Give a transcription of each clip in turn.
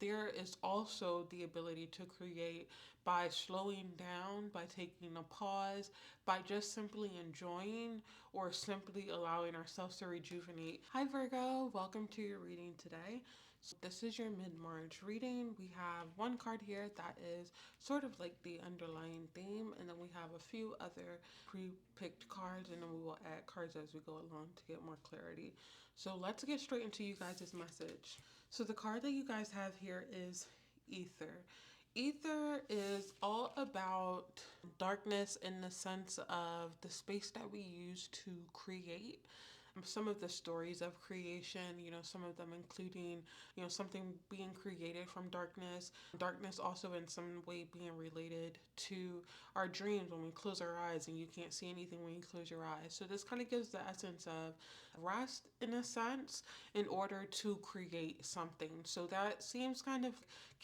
there is also the ability to create by slowing down, by taking a pause, by just simply enjoying or simply allowing ourselves to rejuvenate. Hi, Virgo. Welcome to your reading today. This is your mid March reading. We have one card here that is sort of like the underlying theme, and then we have a few other pre picked cards, and then we will add cards as we go along to get more clarity. So let's get straight into you guys' message. So the card that you guys have here is Ether. Ether is all about darkness in the sense of the space that we use to create. Some of the stories of creation, some of them including, something being created from darkness. Darkness also in some way being related to our dreams when we close our eyes and you can't see anything when you close your eyes. So this kind of gives the essence of rest in a sense in order to create something. So that seems kind of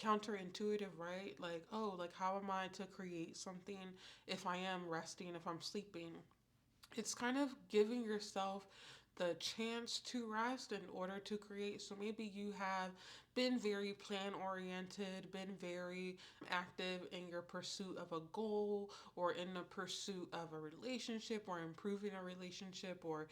counterintuitive, right? Like, oh, like how am I to create something if I am resting, if I'm sleeping? It's kind of giving yourself the chance to rest in order to create. So maybe you have been very plan oriented, been very active in your pursuit of a goal or in the pursuit of a relationship or improving a relationship or,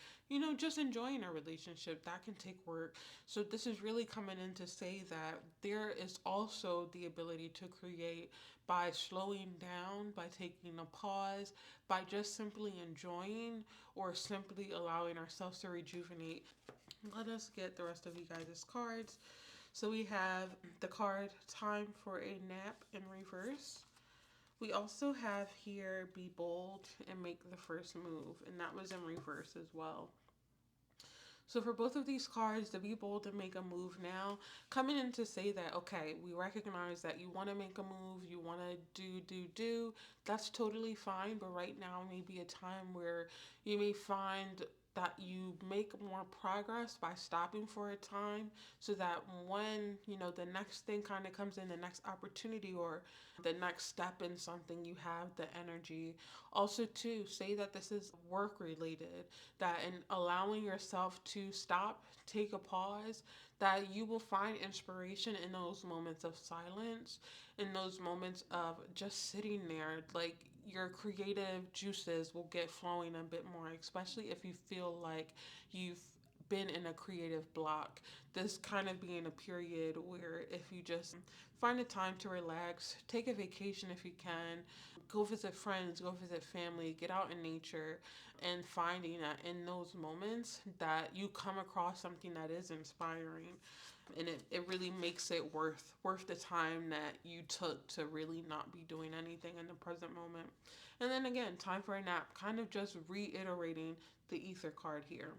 just enjoying a relationship. That can take work. So this is really coming in to say that there is also the ability to create by slowing down, by taking a pause, by just simply enjoying or simply allowing ourselves to rejuvenate. Let us get the rest of you guys' cards. So we have the card Time for a Nap in reverse. We also have here Be Bold and Make the First Move, and that was in reverse as well. So for both of these cards, to be bold and make a move now, coming in to say that, okay, we recognize that you want to make a move, you want to do, that's totally fine. But right now may be a time where you may find that you make more progress by stopping for a time so that when the next thing kind of comes in, the next opportunity or the next step in something, you have the energy. Also to say that this is work related, that in allowing yourself to stop, take a pause, that you will find inspiration in those moments of silence, in those moments of just sitting there. Like your creative juices will get flowing a bit more, especially if you feel like you've been in a creative block. This kind of being a period where if you just find a time to relax, take a vacation if you can, go visit friends, go visit family, get out in nature, and finding that in those moments that you come across something that is inspiring, and it really makes it worth the time that you took to really not be doing anything in the present moment. And then again, time for a nap, kind of just reiterating the ether card here.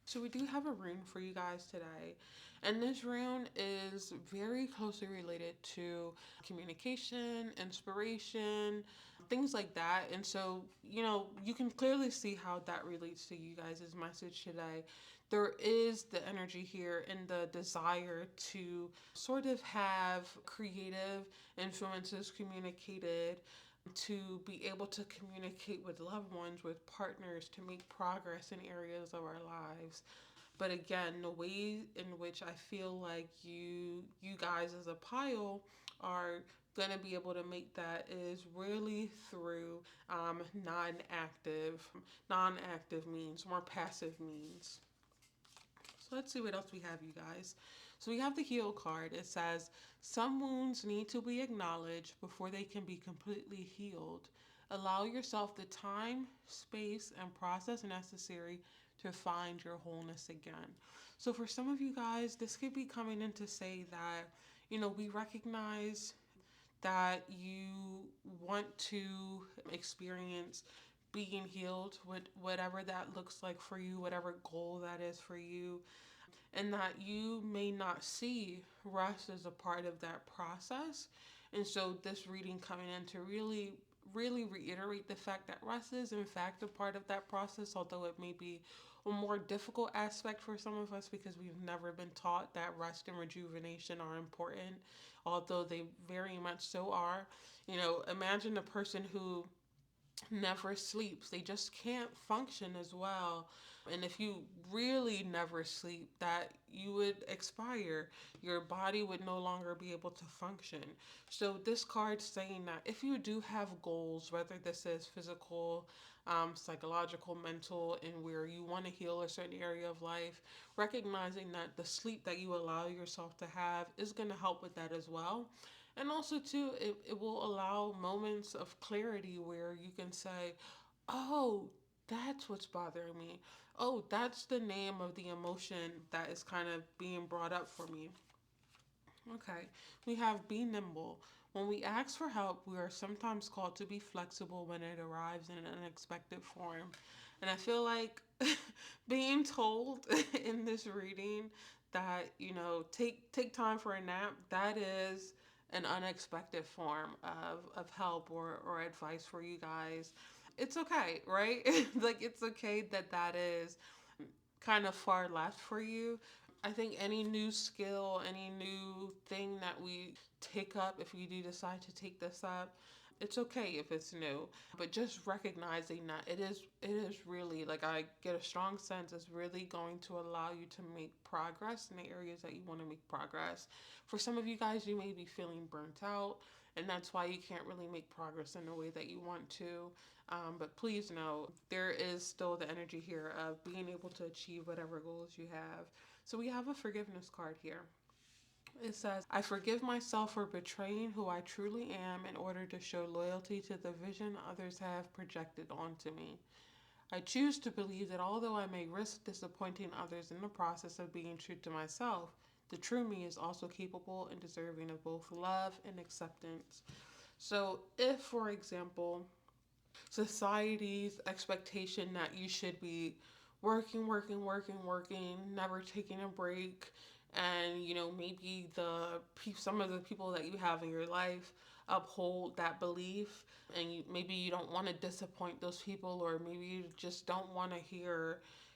So we do have a rune for you guys today. And this rune is very closely related to communication, inspiration, things like that. And so, you can clearly see how that relates to you guys' message today. There is the energy here and the desire to sort of have creative influences communicated, to be able to communicate with loved ones, with partners, to make progress in areas of our lives. But again, the way in which I feel like you guys as a pile are going to be able to make that is really through non-active means, more passive means. So let's see what else we have, you guys. So we have the heal card. It says, some wounds need to be acknowledged before they can be completely healed. Allow yourself the time, space, and process necessary to find your wholeness again. So for some of you guys, this could be coming in to say that, we recognize that you want to experience being healed, with whatever that looks like for you, whatever goal that is for you, and that you may not see rest as a part of that process. And so this reading coming in to really reiterate the fact that rest is in fact a part of that process, although it may be a more difficult aspect for some of us because we've never been taught that rest and rejuvenation are important, although they very much so are. Imagine a person who never sleeps. They just can't function as well. And if you really never sleep, that you would expire. Your body would no longer be able to function. So this card's saying that if you do have goals, whether this is physical, psychological, mental, and where you want to heal a certain area of life, recognizing that the sleep that you allow yourself to have is going to help with that as well. And also, too, it will allow moments of clarity where you can say, oh, that's what's bothering me. Oh, that's the name of the emotion that is kind of being brought up for me. Okay, we have be nimble. When we ask for help, we are sometimes called to be flexible when it arrives in an unexpected form. And I feel like being told in this reading that, take time for a nap, that is an unexpected form of help or advice for you guys. It's okay, right? Like, it's okay that that is kind of far left for you. I think any new skill, any new thing that we take up, if we do decide to take this up, it's okay if it's new. But just recognizing that it is really, like, I get a strong sense it's really going to allow you to make progress in the areas that you want to make progress. For some of you guys, you may be feeling burnt out, and that's why you can't really make progress in the way that you want to. But please know there is still the energy here of being able to achieve whatever goals you have. So we have a forgiveness card here. It says, I forgive myself for betraying who I truly am in order to show loyalty to the vision others have projected onto me. I choose to believe that although I may risk disappointing others in the process of being true to myself, the true me is also capable and deserving of both love and acceptance. So, if, for example, society's expectation that you should be working, working, working, working, never taking a break, and maybe some of the people that you have in your life uphold that belief, and maybe you don't want to disappoint those people, or maybe you just don't want to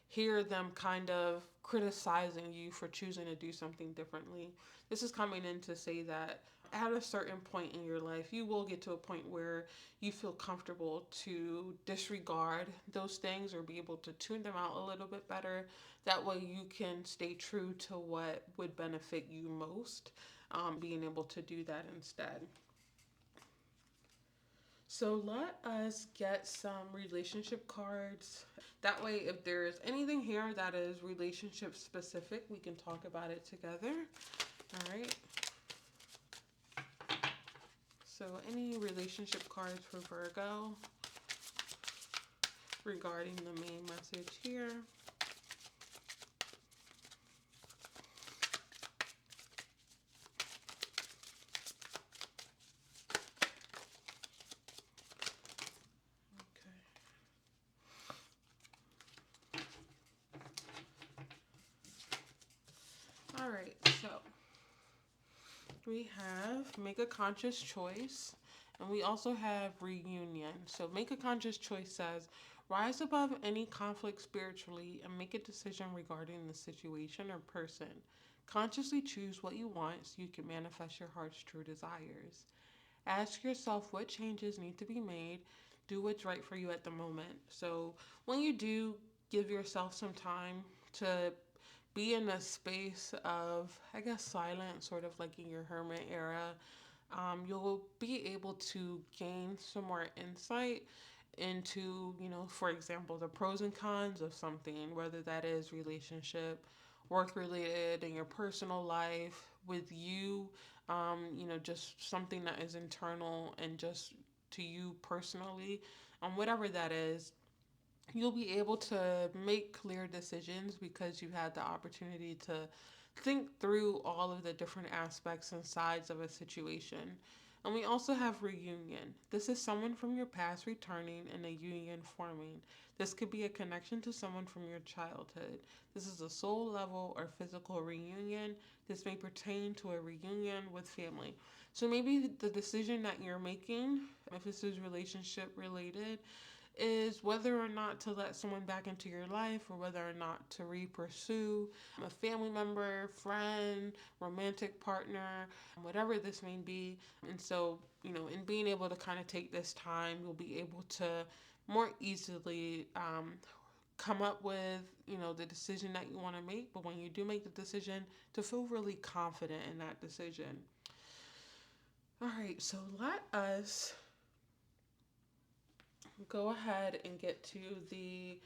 hear them kind of criticizing you for choosing to do something differently. This is coming in to say that at a certain point in your life, you will get to a point where you feel comfortable to disregard those things or be able to tune them out a little bit better. That way, you can stay true to what would benefit you most, being able to do that instead. So let us get some relationship cards. That way, if there's anything here that is relationship specific, we can talk about it together. All right. So, any relationship cards for Virgo regarding the main message here? Okay. All right. So, we have make a conscious choice, and we also have reunion. So, make a conscious choice says, rise above any conflict spiritually and make a decision regarding the situation or person. Consciously choose what you want so you can manifest your heart's true desires. Ask yourself what changes need to be made. Do what's right for you at the moment. So, when you do give yourself some time to be in a space of, I guess, silence, sort of like in your hermit era, you'll be able to gain some more insight into, for example, the pros and cons of something, whether that is relationship, work related, in your personal life, with you, just something that is internal and just to you personally, whatever that is, you'll be able to make clear decisions because you had the opportunity to think through all of the different aspects and sides of a situation. And we also have reunion. This is someone from your past returning and a union forming. This could be a connection to someone from your childhood. This is a soul level or physical reunion. This may pertain to a reunion with family. So maybe the decision that you're making, if this is relationship related, is whether or not to let someone back into your life or whether or not to re-pursue a family member, friend, romantic partner, whatever this may be. And so, in being able to kind of take this time, you'll be able to more easily come up with, the decision that you want to make. But when you do make the decision, to feel really confident in that decision. All right, so let us go ahead and get to the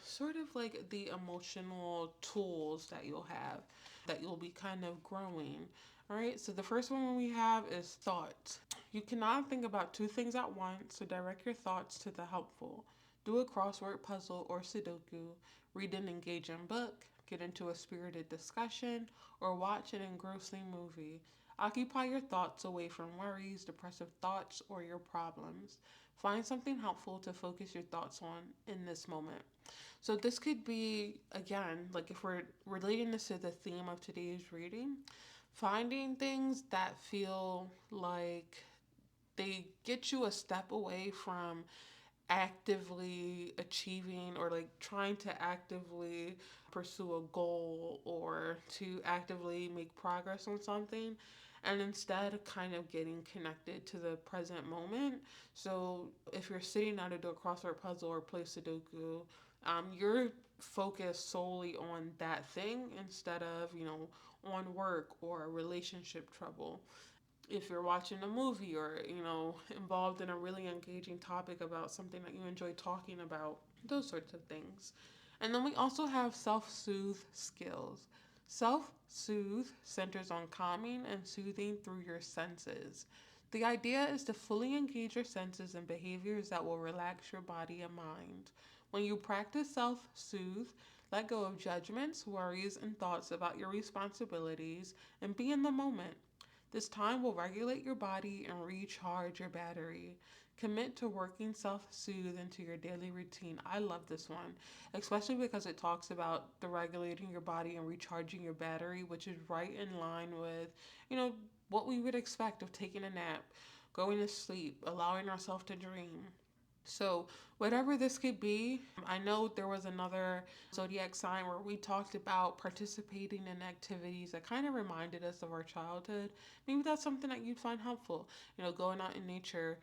sort of like the emotional tools that you'll have, that you'll be kind of growing. All right, so the first one we have is thought. You cannot think about two things at once, so direct your thoughts to the helpful. Do a crossword puzzle or Sudoku, read an engaging book, get into a spirited discussion, or watch an engrossing movie. Occupy your thoughts away from worries, depressive thoughts, or your problems. Find something helpful to focus your thoughts on in this moment. So, this could be, again, like if we're relating this to the theme of today's reading, finding things that feel like they get you a step away from actively achieving or like trying to actively pursue a goal or to actively make progress on something, and instead kind of getting connected to the present moment. So if you're sitting down to do a crossword puzzle or play Sudoku, you're focused solely on that thing instead of, on work or relationship trouble. If you're watching a movie or, involved in a really engaging topic about something that you enjoy talking about, those sorts of things. And then we also have self-soothe skills. Self-soothe centers on calming and soothing through your senses. The idea is to fully engage your senses in behaviors that will relax your body and mind. When you practice self-soothe, let go of judgments, worries, and thoughts about your responsibilities and be in the moment. This time will regulate your body and recharge your battery. Commit to working self soothe into your daily routine. I love this one, especially because it talks about the regulating your body and recharging your battery, which is right in line with, you know, what we would expect of taking a nap, going to sleep, allowing ourselves to dream. So, whatever this could be, I know there was another zodiac sign where we talked about participating in activities that kind of reminded us of our childhood. Maybe that's something that you'd find helpful. Going out in nature,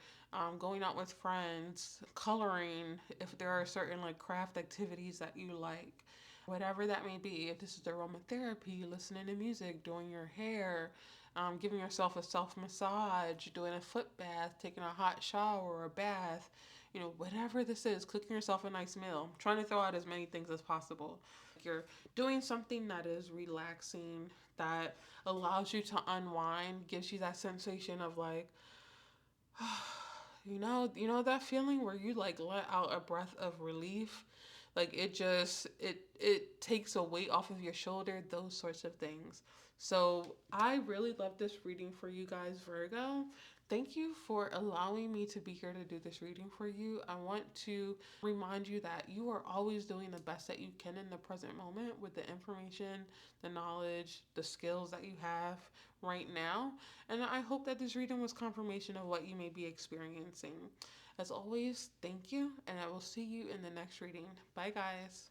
going out with friends, coloring, if there are certain like craft activities that you like. Whatever that may be, if this is aromatherapy, listening to music, doing your hair, giving yourself a self massage, doing a foot bath, taking a hot shower or a bath, whatever this is, cooking yourself a nice meal. I'm trying to throw out as many things as possible. You're doing something that is relaxing, that allows you to unwind, gives you that sensation of like, that feeling where you like let out a breath of relief. Like it takes a weight off of your shoulder, those sorts of things. So I really love this reading for you guys, Virgo. Thank you for allowing me to be here to do this reading for you. I want to remind you that you are always doing the best that you can in the present moment with the information, the knowledge, the skills that you have right now. And I hope that this reading was confirmation of what you may be experiencing. As always, thank you, and I will see you in the next reading. Bye, guys.